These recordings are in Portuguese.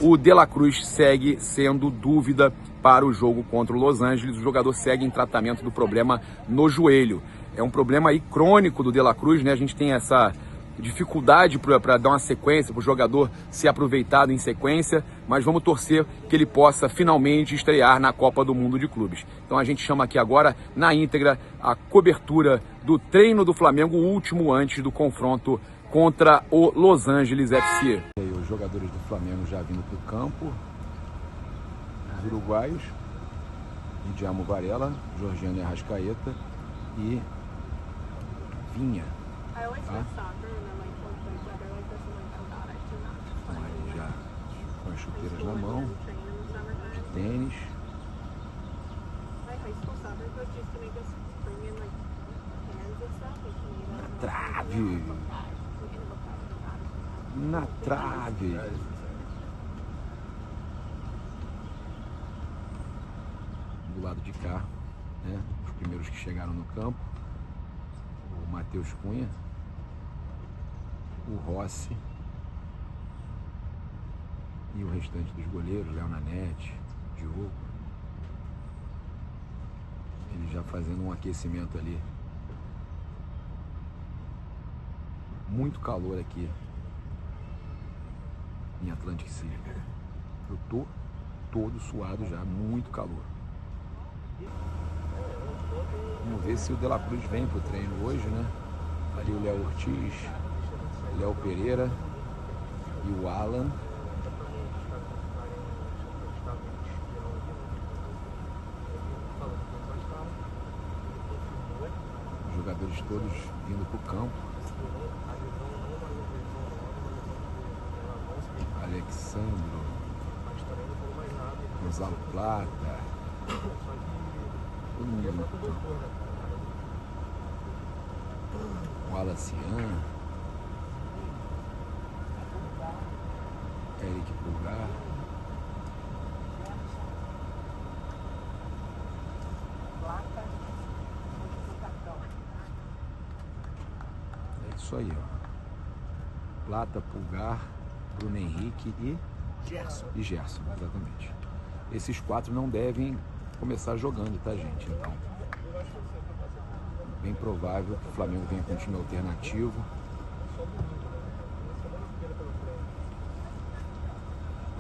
o De La Cruz segue sendo dúvida para o jogo contra o Los Angeles. O jogador segue em tratamento do problema no joelho. É um problema aí crônico do De La Cruz, né? A gente tem essa dificuldade para dar uma sequência, para o jogador ser aproveitado em sequência, mas vamos torcer que ele possa finalmente estrear na Copa do Mundo de Clubes. Então a gente chama aqui agora, na íntegra, a cobertura do treino do Flamengo, o último antes do confronto contra o Los Angeles FC. E aí, os jogadores do Flamengo já vindo para o campo, os uruguaios, Indiamo Varela, Georgiano e Arrascaeta e Vinha. Tá? Aí já com as chuteiras na mão, de tênis. Na trave! Na trave! Do lado de cá, né? Os primeiros que chegaram no campo, o Matheus Cunha, o Rossi e o restante dos goleiros, Léo Nanete, Diogo. Eles já fazendo um aquecimento ali. Muito calor aqui em Atlantic City. Eu tô todo suado já, muito calor. Vamos ver se o De La Cruz vem pro treino hoje, né? Ali o Léo Ortiz, Léo Pereira e o Alan. Os jogadores todos vindo pro campo. Alexandro, Gonzalo Plata, todo mundo no campo. O Alacian, Eric Pulgar, é isso aí, ó. Plata, Pulgar, Bruno Henrique e Gerson, exatamente. Esses quatro não devem começar jogando, tá, gente? Então, bem provável que o Flamengo venha com um time alternativo.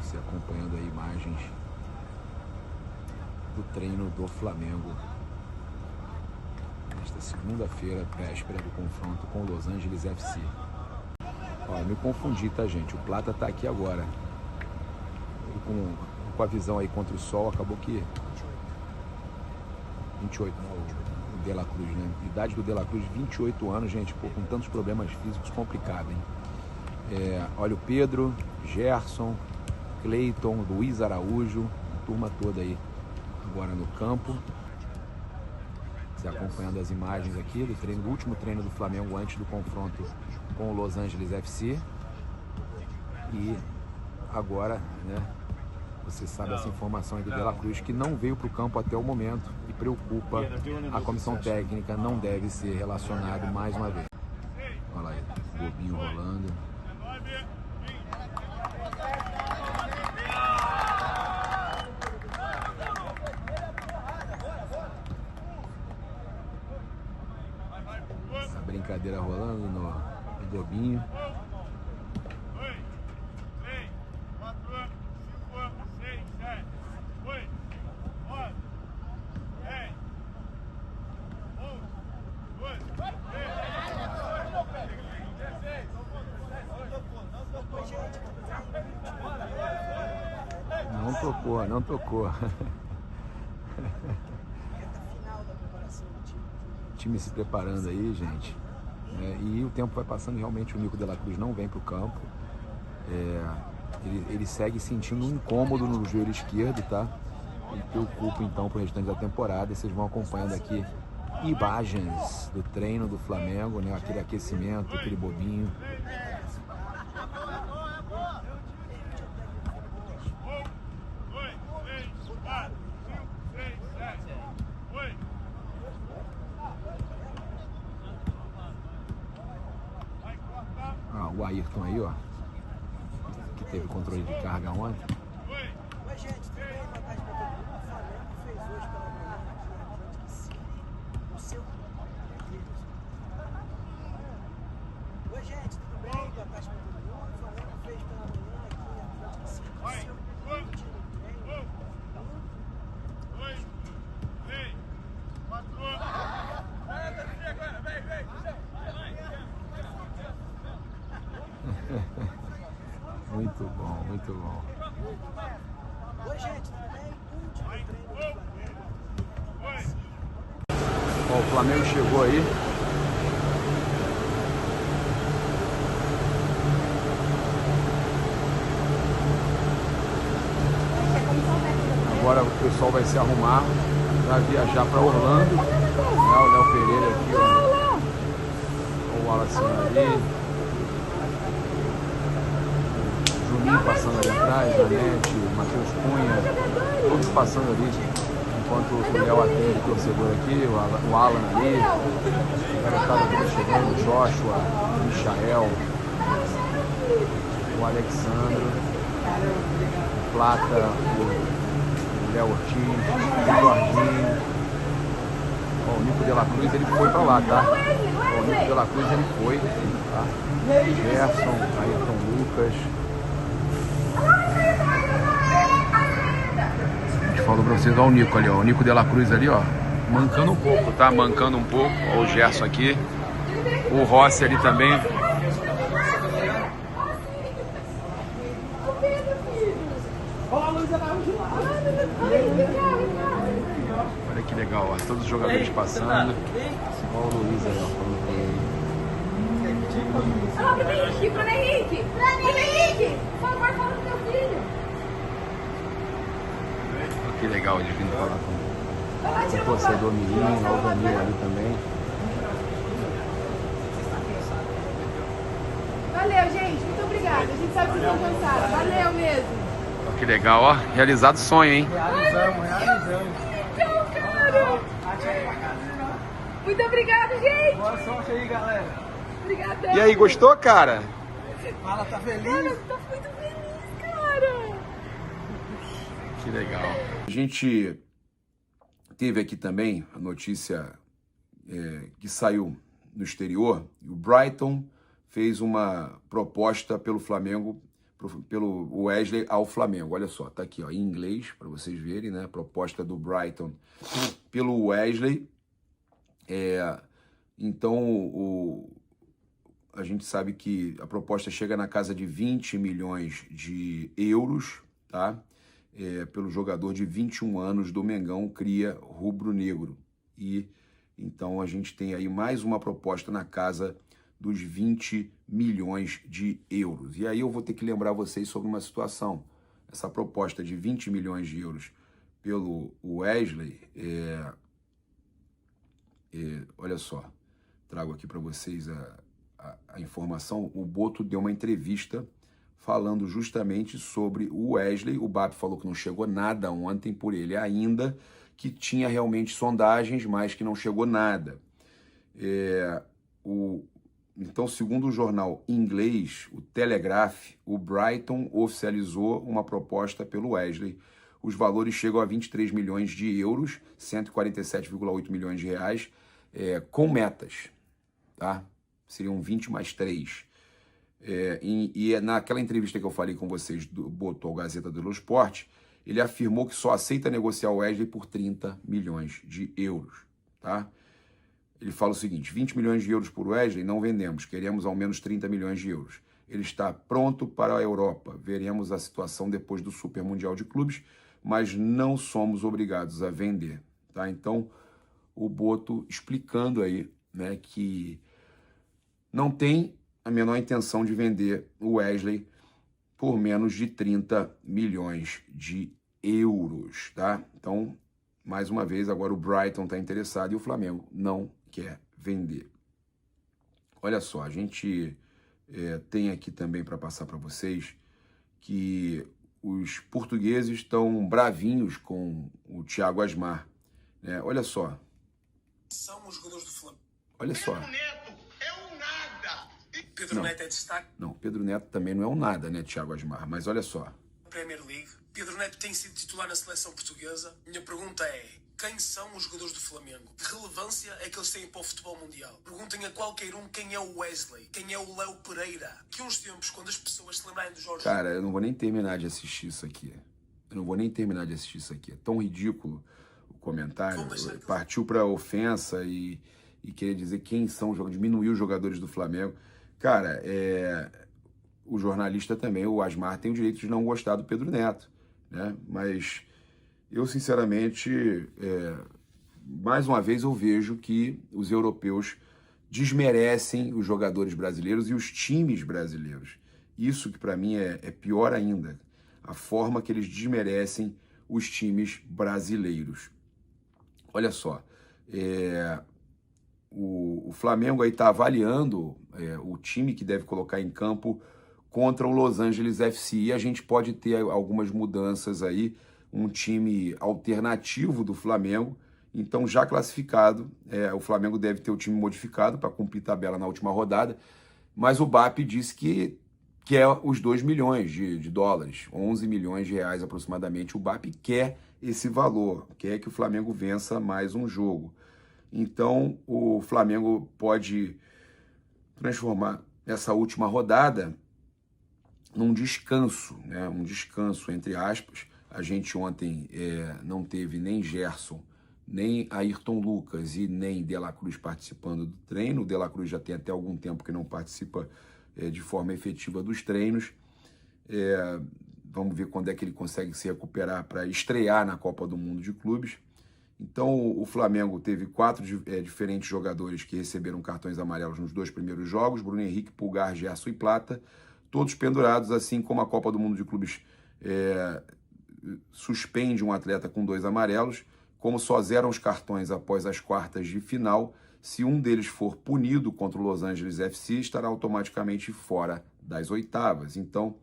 Você acompanhando aí imagens do treino do Flamengo nesta segunda-feira, véspera do confronto com o Los Angeles FC. Ó, eu me confundi, tá, gente? O Plata tá aqui agora. Ele com a visão aí contra o sol, acabou que 28, né? O De La Cruz, né? Idade do De La Cruz, 28 anos, gente, pô, com tantos problemas físicos, complicado, hein? Olha o Pedro, Gerson, Cleiton, Luiz Araújo, a turma toda aí agora no campo. Você acompanhando as imagens aqui do treino, do último treino do Flamengo antes do confronto com o Los Angeles FC. E agora, né, você sabe essa informação aí do De La Cruz, que não veio para o campo até o momento e preocupa a comissão técnica, não deve ser relacionado mais uma vez. Olha aí, o bobinho rolando. Essa brincadeira rolando no bobinho. Não tocou. O time se preparando aí, gente. E o tempo vai passando, realmente o Nico De La Cruz não vem para o campo. Ele segue sentindo um incômodo no joelho esquerdo, tá? E preocupa então para o restante da temporada. E vocês vão acompanhando aqui imagens do treino do Flamengo, né? Aquele aquecimento, aquele bobinho. O Ayrton aí, ó, que teve controle de carga ontem. Oi, gente, tudo bem? Boa tarde pra todo mundo. O Flamengo fez hoje pela manhã aqui em Atlético City o seu. Oi, gente, tudo bem? Boa tarde pra todo mundo. O Flamengo fez pela manhã aqui em Atlético City o seu último treino. Muito bom, muito bom. Oi, gente, tudo bem? Último treino do Flamengo. Ó, o Flamengo chegou aí. Agora o pessoal vai se arrumar para viajar para Orlando. O Léo Pereira aqui, ó. O Wallace ali. Juninho passando ali atrás, Janete, Matheus Cunha, todos passando ali, enquanto o Léo atende o torcedor aqui, o Alan ali, o garotada toda chegando, o Joshua, o Michael, o Alexandro, o Plata, o Léo Ortiz, o Jorginho, ó, o Nico de la Cruz, ele foi pra lá, tá? Ó, o Nico de la Cruz, ele foi, tá? Gerson, Ayrton Lucas. A gente falou pra vocês, ó, o Nico ali, ó. O Nico de la Cruz ali, ó. Mancando um pouco, tá? Mancando um pouco. Ó, o Gerson aqui. O Rossi ali também. Olha que legal, ó. Todos os jogadores passando. Ó, o Luiz ali, ó. Falando com ele. Alô, Bruno Henrique, Bruno Henrique! Bruno Henrique! Por favor, fala com meu filho! Que legal de vir falar com o torcedor menino, o Danilo ali também. Valeu, gente. Muito obrigada. A gente sabe que vocês estão cansados. Valeu mesmo. Que legal, ó. Realizado o sonho, hein? Realizamos. Então, cara. Muito obrigada, gente. Boa sorte aí, galera. Obrigadão. E aí, gostou, cara? Fala, tá feliz? Mano, tô muito feliz, cara. Que legal. A gente teve aqui também a notícia que saiu no exterior. O Brighton fez uma proposta pelo Flamengo, pelo Wesley ao Flamengo. Olha só, tá aqui, ó, em inglês, para vocês verem, né? A proposta do Brighton pelo Wesley. Então, a gente sabe que a proposta chega na casa de 20 milhões de euros, tá? Pelo jogador de 21 anos do Mengão, cria rubro-negro. E então a gente tem aí mais uma proposta na casa dos 20 milhões de euros. E aí eu vou ter que lembrar vocês sobre uma situação. Essa proposta de 20 milhões de euros pelo Wesley, olha só, trago aqui para vocês a informação. O Boto deu uma entrevista falando justamente sobre o Wesley. O BAP falou que não chegou nada ontem por ele ainda, que tinha realmente sondagens, mas que não chegou nada. Então, segundo o jornal inglês, o Telegraph, o Brighton oficializou uma proposta pelo Wesley. Os valores chegam a 23 milhões de euros, 147,8 milhões de reais, com metas, tá? Seriam 20 mais 3. E naquela entrevista que eu falei com vocês, botou a Gazeta dello Sport, ele afirmou que só aceita negociar o Wesley por 30 milhões de euros, tá? Ele fala o seguinte: 20 milhões de euros por Wesley não vendemos, queremos ao menos 30 milhões de euros. Ele está pronto para a Europa, veremos a situação depois do Super Mundial de Clubes, mas não somos obrigados a vender, tá? Então, o Boto explicando aí, né, que não tem a menor intenção de vender o Wesley por menos de 30 milhões de euros, tá? Então, mais uma vez, agora o Brighton está interessado e o Flamengo não quer vender. Olha só, a gente tem aqui também para passar para vocês que os portugueses estão bravinhos com o Thiago Asmar, né? Olha só. São os jogadores do Flamengo. Olha só. Neto é um nada. Pedro Não. Neto é destaque Não, Pedro Neto também não é um nada, né, Thiago Asmar? Mas olha só. na Premier League. Pedro Neto tem sido titular na seleção portuguesa. Minha pergunta é: quem são os jogadores do Flamengo? Que relevância é que eles têm para o futebol mundial? Perguntem a qualquer um quem é o Wesley, quem é o Léo Pereira. Que uns tempos, quando as pessoas se lembrarem do Jorge... Cara, eu não vou nem terminar de assistir isso aqui. É tão ridículo o comentário. Partiu para ofensa e querer dizer quem são os jogadores, diminuir os jogadores do Flamengo. Cara, o jornalista também, o Asmar, tem o direito de não gostar do Pedro Neto, né? Mas eu, sinceramente, mais uma vez eu vejo que os europeus desmerecem os jogadores brasileiros e os times brasileiros. Isso que para mim é pior ainda, a forma que eles desmerecem os times brasileiros. Olha só, o Flamengo aí está avaliando o time que deve colocar em campo contra o Los Angeles FC, e a gente pode ter algumas mudanças aí, um time alternativo do Flamengo. Então, já classificado, o Flamengo deve ter o time modificado para cumprir tabela na última rodada, mas o BAP disse que quer os 2 milhões de dólares, 11 milhões de reais aproximadamente. O BAP quer esse valor, quer que o Flamengo vença mais um jogo. Então, o Flamengo pode transformar essa última rodada num descanso, né? Um descanso, entre aspas. A gente ontem não teve nem Gerson, nem Ayrton Lucas e nem De La Cruz participando do treino. O De La Cruz já tem até algum tempo que não participa de forma efetiva dos treinos. Vamos ver quando é que ele consegue se recuperar para estrear na Copa do Mundo de Clubes. Então, o Flamengo teve 4 diferentes jogadores que receberam cartões amarelos nos 2 primeiros jogos: Bruno Henrique, Pulgar, Gerson e Plata, todos pendurados, assim como a Copa do Mundo de Clubes suspende um atleta com 2 amarelos. Como só zeram os cartões após as quartas de final, se um deles for punido contra o Los Angeles FC, estará automaticamente fora das oitavas. Então,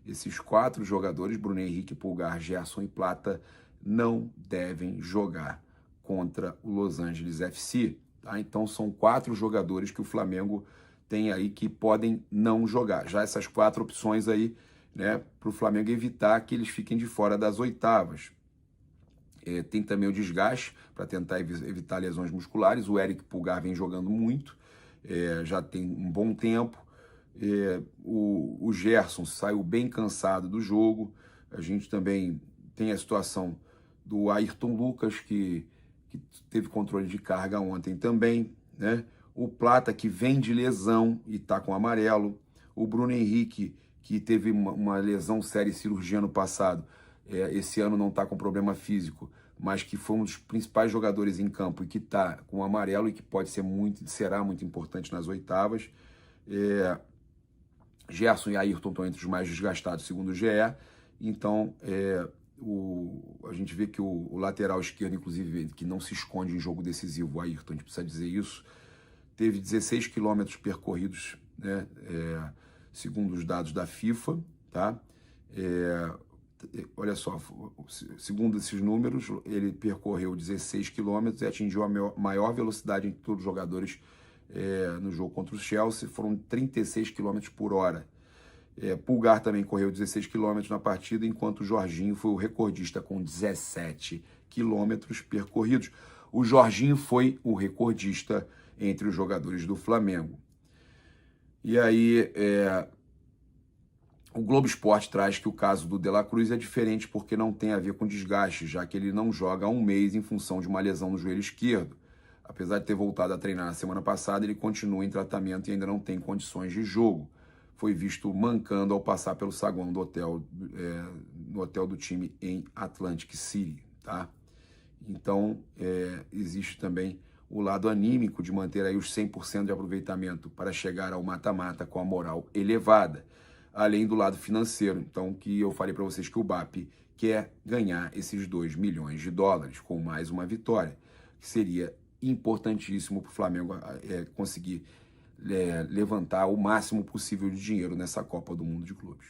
esses 4 jogadores, Bruno Henrique, Pulgar, Gerson e Plata, não devem jogar contra o Los Angeles FC. Tá? Então, são 4 jogadores que o Flamengo tem aí que podem não jogar. Já essas 4 opções aí, né, para o Flamengo evitar que eles fiquem de fora das oitavas. Tem também o desgaste para tentar evitar lesões musculares. O Eric Pulgar vem jogando muito, já tem um bom tempo. O Gerson saiu bem cansado do jogo. A gente também tem a situação do Ayrton Lucas, que teve controle de carga ontem também, né? O Plata, que vem de lesão e está com amarelo. O Bruno Henrique, que teve uma lesão séria e cirurgia no passado, esse ano não está com problema físico, mas que foi um dos principais jogadores em campo e que está com amarelo e que será muito importante nas oitavas. Gerson e Ayrton estão entre os mais desgastados, segundo o GE. Então, a gente vê que o lateral esquerdo, inclusive, que não se esconde em jogo decisivo, o Ayrton, a gente precisa dizer isso, teve 16 quilômetros percorridos, né, segundo os dados da FIFA, tá? Olha só, segundo esses números, ele percorreu 16 quilômetros e atingiu a maior velocidade entre todos os jogadores no jogo contra o Chelsea, foram 36 km por hora. Pulgar também correu 16 km na partida, enquanto o Jorginho foi o recordista com 17 km percorridos. O Jorginho foi o recordista entre os jogadores do Flamengo. E aí, o Globo Esporte traz que o caso do De La Cruz é diferente porque não tem a ver com desgaste, já que ele não joga há um mês em função de uma lesão no joelho esquerdo. Apesar de ter voltado a treinar na semana passada, ele continua em tratamento e ainda não tem condições de jogo. Foi visto mancando ao passar pelo saguão do hotel, no hotel do time em Atlantic City, tá? Então, existe também o lado anímico de manter aí os 100% de aproveitamento para chegar ao mata-mata com a moral elevada, além do lado financeiro. Então, que eu falei para vocês que o BAP quer ganhar esses 2 milhões de dólares com mais uma vitória, que seria importantíssimo para o Flamengo conseguir levantar o máximo possível de dinheiro nessa Copa do Mundo de Clubes.